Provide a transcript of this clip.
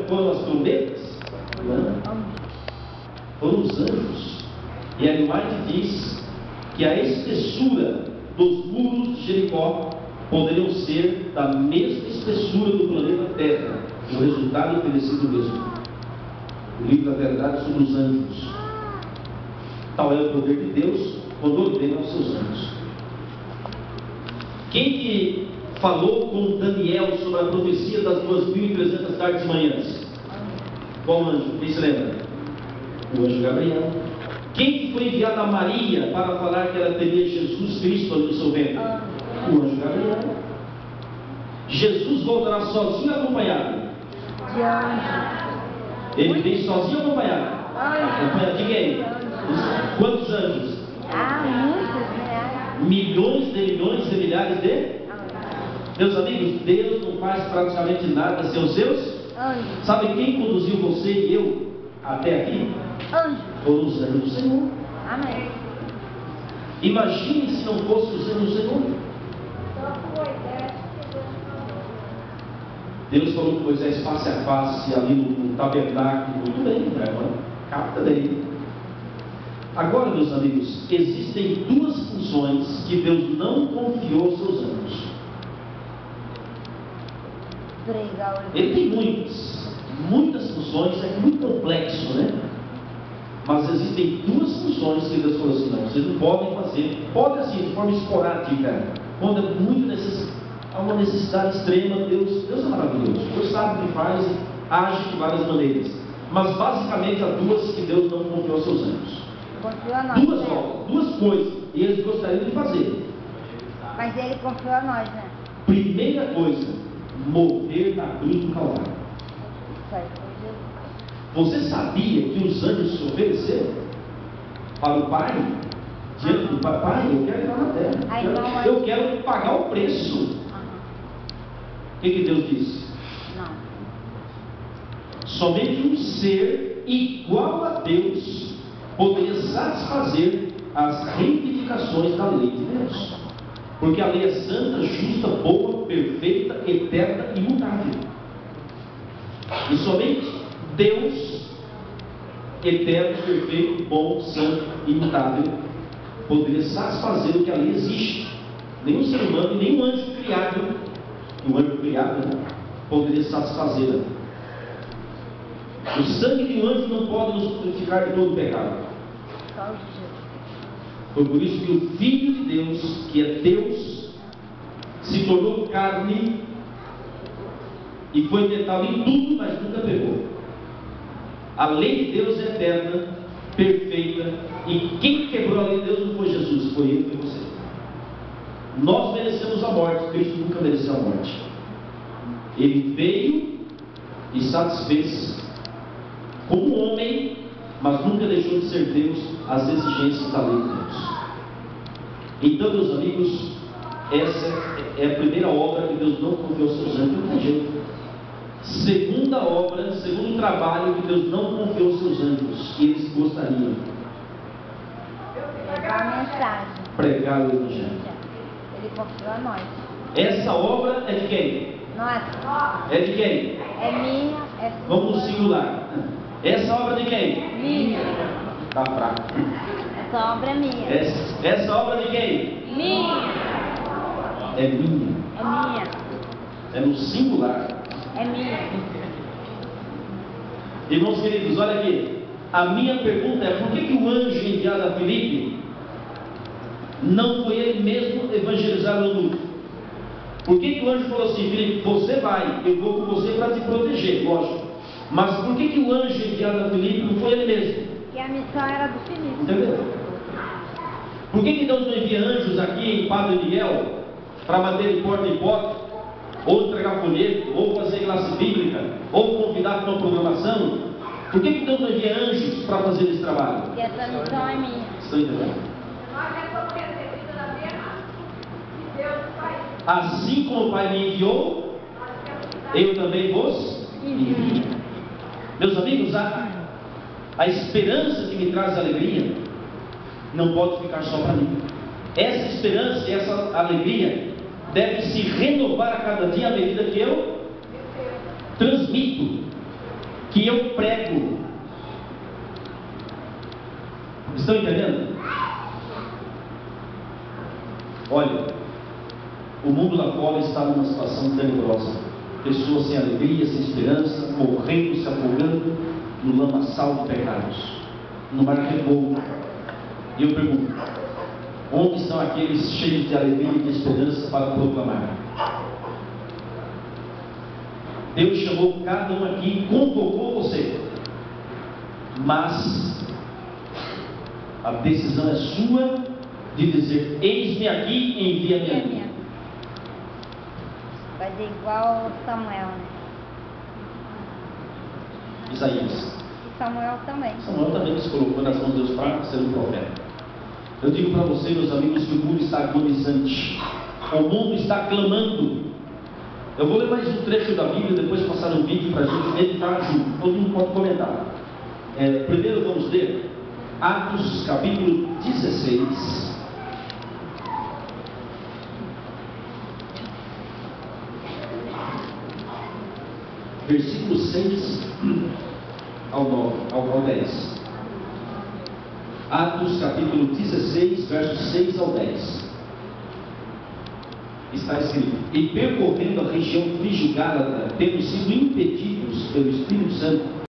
Foram as trombetas? Não. Foram os anjos. E Ellen White diz que a espessura dos muros de Jericó poderiam ser da mesma espessura do planeta Terra, e o resultado teria sido o mesmo. O livro da verdade sobre os anjos. Tal é o poder de Deus quando ordena aos seus anjos. Quem que falou com Daniel sobre a profecia das 2.300 tardes e manhãs? Qual anjo? Quem se lembra? O anjo Gabriel. Quem que foi enviado a Maria para falar que ela teria Jesus Cristo ali no seu ventre? O anjo Gabriel. Jesus voltará sozinho ou acompanhado? De anjo. Ele vem sozinho ou acompanhado? Acompanhado de quem? Quantos anjos? Muitos, né? Milhões de milhares de? Meus amigos, Deus não faz praticamente nada sem os seus Anjos. Sabe quem conduziu você e eu até aqui? Anjos. Foram os anjos do Senhor. Amém. Imagine se não fosse os anjos do Senhor. Deus falou com Moisés face a face ali no tabernáculo. Muito bem, irmão. Capta daí. Agora, meus amigos, existem duas funções que Deus não confiou aos seus anjos. Ele tem muitas funções, é muito complexo, né? Mas existem duas funções que Deus falou assim: não, vocês não podem fazer, pode assim, de forma esporádica, quando é muito há uma necessidade extrema. Deus é maravilhoso, Deus sabe o que faz e age de várias maneiras, mas basicamente há duas que Deus não confiou aos seus anjos. Duas obras, duas coisas, e eles gostariam de fazer. Mas Ele confiou a nós, né? Primeira coisa, morrer na cruz do Calvário. Você sabia que os anjos se ofereceram para o Pai? Diante do Pai, eu quero entrar na terra. Eu quero pagar o preço. O que Deus disse? Não. Somente um ser igual a Deus poderia satisfazer as reivindicações da lei de Deus. Porque a lei é santa, justa, boa, perfeita, eterna e imutável. E somente Deus, eterno, perfeito, bom, santo, imutável, poderia satisfazer o que a lei exige. Nenhum ser humano, nenhum anjo criado, que o anjo criado, né, poderia satisfazê-la. O sangue de um anjo não pode nos purificar de todo o pecado. Foi por isso que o Filho de Deus, que é Deus, se tornou carne e foi tentado em tudo, mas nunca pecou. A lei de Deus é eterna, perfeita, e quem quebrou a lei de Deus não foi Jesus, foi ele e você. Nós merecemos a morte, Cristo nunca mereceu a morte. Ele veio e satisfez como homem, mas nunca deixou de ser Deus as exigências da lei de Deus. Então, meus amigos, essa é a primeira obra que Deus não confiou aos seus anjos. Não tem jeito. Segunda obra, segundo trabalho que Deus não confiou aos seus anjos, que eles gostariam: pregar a mensagem, pregar o Evangelho. Ele confiou a nós. Essa obra é de quem? Nossa. É de quem? É minha, é sua. Vamos no singular. Essa obra é de quem? Minha. Está fraco. Essa obra é minha. Essa obra é de quem? Minha. É minha. É minha. É no singular. É minha. Irmãos queridos, olha aqui. A minha pergunta é: por que o anjo enviado a Filipe não foi ele mesmo evangelizar o mundo? Por que o anjo falou assim: Filipe, você vai, eu vou com você para te proteger, lógico. Mas por que o anjo enviado a Filipe não foi ele mesmo? Que a missão era do Filipe. Entendeu? Por que Deus não envia anjos aqui em Padre Miguel para bater de porta em porta, ou entregar folheto, ou fazer classe bíblica, ou convidar para uma programação? Por que Deus não envia anjos para fazer esse trabalho? Porque essa missão é minha. Estão entendendo? Assim como o Pai me enviou, eu também vos envio. Meus amigos, a esperança que me traz alegria não pode ficar só para mim. Essa esperança e essa alegria deve se renovar a cada dia à medida que eu transmito, que eu prego. Estão entendendo? Olha, o mundo lá fora está numa situação tenebrosa. Pessoas sem alegria, sem esperança, morrendo, se afogando no lamaçal de pecados, no mar revolto. E eu pergunto: onde estão aqueles cheios de alegria e de esperança para proclamar? Deus chamou cada um aqui e convocou você, mas a decisão é sua de dizer: eis-me aqui, envia-me a mim. Vai ser igual Samuel, né? Isaías. E Samuel também. Samuel também se colocou nas mãos de Deus para ser um profeta. Eu digo para você, meus amigos, que o mundo está agonizante. O mundo está clamando. Eu vou ler mais um trecho da Bíblia, depois passar um vídeo para a gente meditar junto. Todo mundo pode comentar. Primeiro vamos ler Atos capítulo 16. Versículo 6 ao 10. Atos capítulo 16, versos 6 ao 10. Está escrito: e percorrendo a região frígio-gálata, tendo sido impedidos pelo Espírito Santo